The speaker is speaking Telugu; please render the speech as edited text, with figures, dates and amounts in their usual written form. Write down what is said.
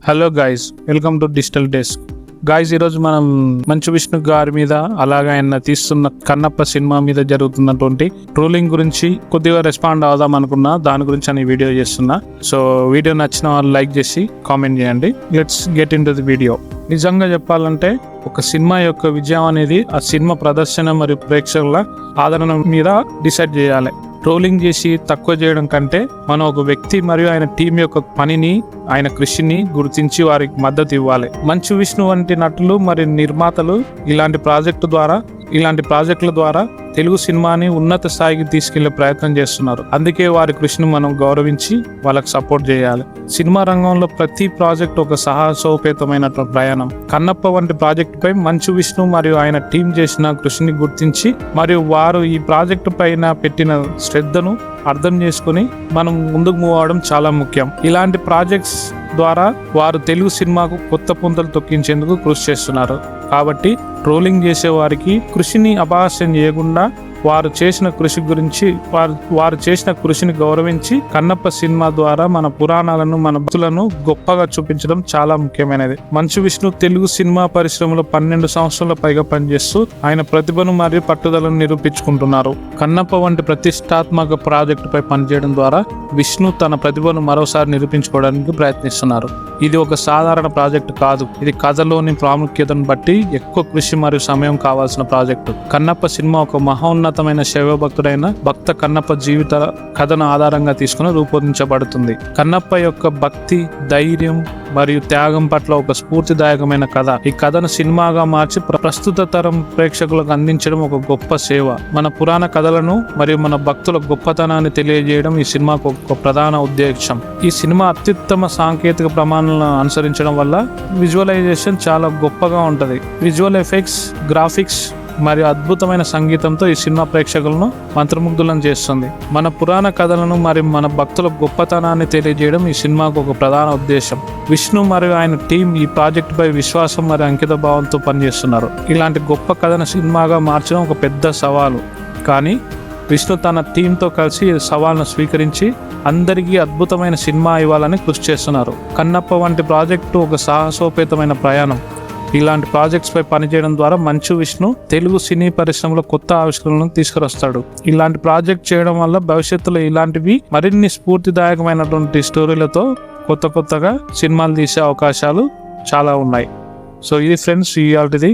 Hello guys, welcome to digital desk. Guys, ఈరోజు మనం మంచు విష్ణు గారి మీద అలాగే ఆయన తీస్తున్న కన్నప్ప సినిమా మీద జరుగుతున్నటువంటి ట్రోలింగ్ గురించి కొద్దిగా రెస్పాండ్ అవుదాం అనుకున్నా. దాని గురించి అని వీడియో చేస్తున్నా. సో వీడియో నచ్చిన వాళ్ళు లైక్ చేసి కామెంట్ చేయండి. Let's get in to the video. నిజంగా చెప్పాలంటే ఒక సినిమా యొక్క విజయం అనేది ఆ సినిమా ప్రదర్శన మరియు ప్రేక్షకుల ఆదరణ మీద డిసైడ్ చేయాలి. ట్రోలింగ్ చేసి తక్కువ చేయడం కంటే మనం ఒక వ్యక్తి మరియు ఆయన టీం యొక్క పనిని, ఆయన కృషిని గుర్తించి వారికి మద్దతు ఇవ్వాలి. మంచు విష్ణు వంటి నటులు మరియు నిర్మాతలు ఇలాంటి ప్రాజెక్టుల ద్వారా తెలుగు సినిమాని ఉన్నత స్థాయికి తీసుకెళ్లే ప్రయత్నం చేస్తున్నారు. అందుకే వారి కృషిని మనం గౌరవించి వాళ్ళకి సపోర్ట్ చేయాలి. సినిమా రంగంలో ప్రతి ప్రాజెక్ట్ ఒక సాహసోపేతమైన ప్రయాణం. కన్నప్ప వంటి ప్రాజెక్టు పై మంచు విష్ణు మరియు ఆయన టీం చేసిన కృషిని గుర్తించి మరియు వారు ఈ ప్రాజెక్టు పైన పెట్టిన శ్రద్ధను అర్థం చేసుకుని మనం ముందుకు మూవ్ అవడం చాలా ముఖ్యం. ఇలాంటి ప్రాజెక్ట్స్ ద్వారా వారు తెలుగు సినిమాకు కొత్త పుంతలు తొక్కించేందుకు కృషి చేస్తున్నారు. కాబట్టి ట్రోలింగ్ చేసే వారికి కృషిని అపహాస్యం చేయకుండా వారు చేసిన కృషిని గౌరవించి కన్నప్ప సినిమా ద్వారా మన పురాణాలను, మన భక్తులను గొప్పగా చూపించడం చాలా ముఖ్యమైనది. మంచు విష్ణు తెలుగు సినిమా పరిశ్రమలో 12 సంవత్సరాల పైగా పనిచేస్తూ ఆయన ప్రతిభను మరియు పట్టుదలను నిరూపించుకుంటున్నారు. కన్నప్ప వంటి ప్రతిష్టాత్మక ప్రాజెక్టుపై పనిచేయడం ద్వారా విష్ణు తన ప్రతిభను మరోసారి నిరూపించుకోవడానికి ప్రయత్నిస్తున్నారు. ఇది ఒక సాధారణ ప్రాజెక్టు కాదు. ఇది కథలోని ప్రాముఖ్యతను బట్టి ఎక్కువ కృషి మరియు సమయం కావాల్సిన ప్రాజెక్టు. కన్నప్ప సినిమా ఒక మహోన్నతమైన శైవ భక్తుడైన భక్త కన్నప్ప జీవిత కథను ఆధారంగా తీసుకుని రూపొందించబడుతుంది. కన్నప్ప యొక్క భక్తి, ధైర్యం మరియు త్యాగం పట్ల ఒక స్ఫూర్తిదాయకమైన కథ. ఈ కథను సినిమాగా మార్చి ప్రస్తుత తరం ప్రేక్షకులకు అందించడం ఒక గొప్ప సేవ. మన పురాణ కథలను మరియు మన భక్తుల గొప్పతనాన్ని తెలియజేయడం ఈ సినిమాకు ఒక ప్రధాన ఉద్దేశం. ఈ సినిమా అత్యుత్తమ సాంకేతిక ప్రమాణాలను అనుసరించడం వల్ల విజువలైజేషన్ చాలా గొప్పగా ఉంటుంది. విజువల్ ఎఫెక్ట్స్, గ్రాఫిక్స్ మరియు అద్భుతమైన సంగీతంతో ఈ సినిమా ప్రేక్షకులను మంత్రముగ్ధులను చేస్తుంది. మన పురాణ కథలను మరియు మన భక్తుల గొప్పతనాన్ని తెలియజేయడం ఈ సినిమాకు ఒక ప్రధాన ఉద్దేశం. విష్ణు మరియు ఆయన టీం ఈ ప్రాజెక్టుపై విశ్వాసం మరియు అంకిత భావంతో పనిచేస్తున్నారు. ఇలాంటి గొప్ప కథను సినిమాగా మార్చడం ఒక పెద్ద సవాలు, కానీ విష్ణు తన టీంతో కలిసి ఈ సవాల్ను స్వీకరించి అందరికీ అద్భుతమైన సినిమా ఇవ్వాలని కృషి చేస్తున్నారు. కన్నప్ప వంటి ప్రాజెక్టు ఒక సాహసోపేతమైన ప్రయాణం. ఇలాంటి ప్రాజెక్ట్స్ పై పనిచేయడం ద్వారా మంచు విష్ణు తెలుగు సినీ పరిశ్రమలో కొత్త ఆవిష్కరణలను తీసుకురస్తాడు. ఇలాంటి ప్రాజెక్ట్ చేయడం వల్ల భవిష్యత్తులో ఇలాంటివి మరిన్ని స్ఫూర్తిదాయకమైనటువంటి స్టోరీలతో కొత్తగా సినిమాలు తీసే అవకాశాలు చాలా ఉన్నాయి. సో ఇది ఫ్రెండ్స్, ఇవాల్టిది.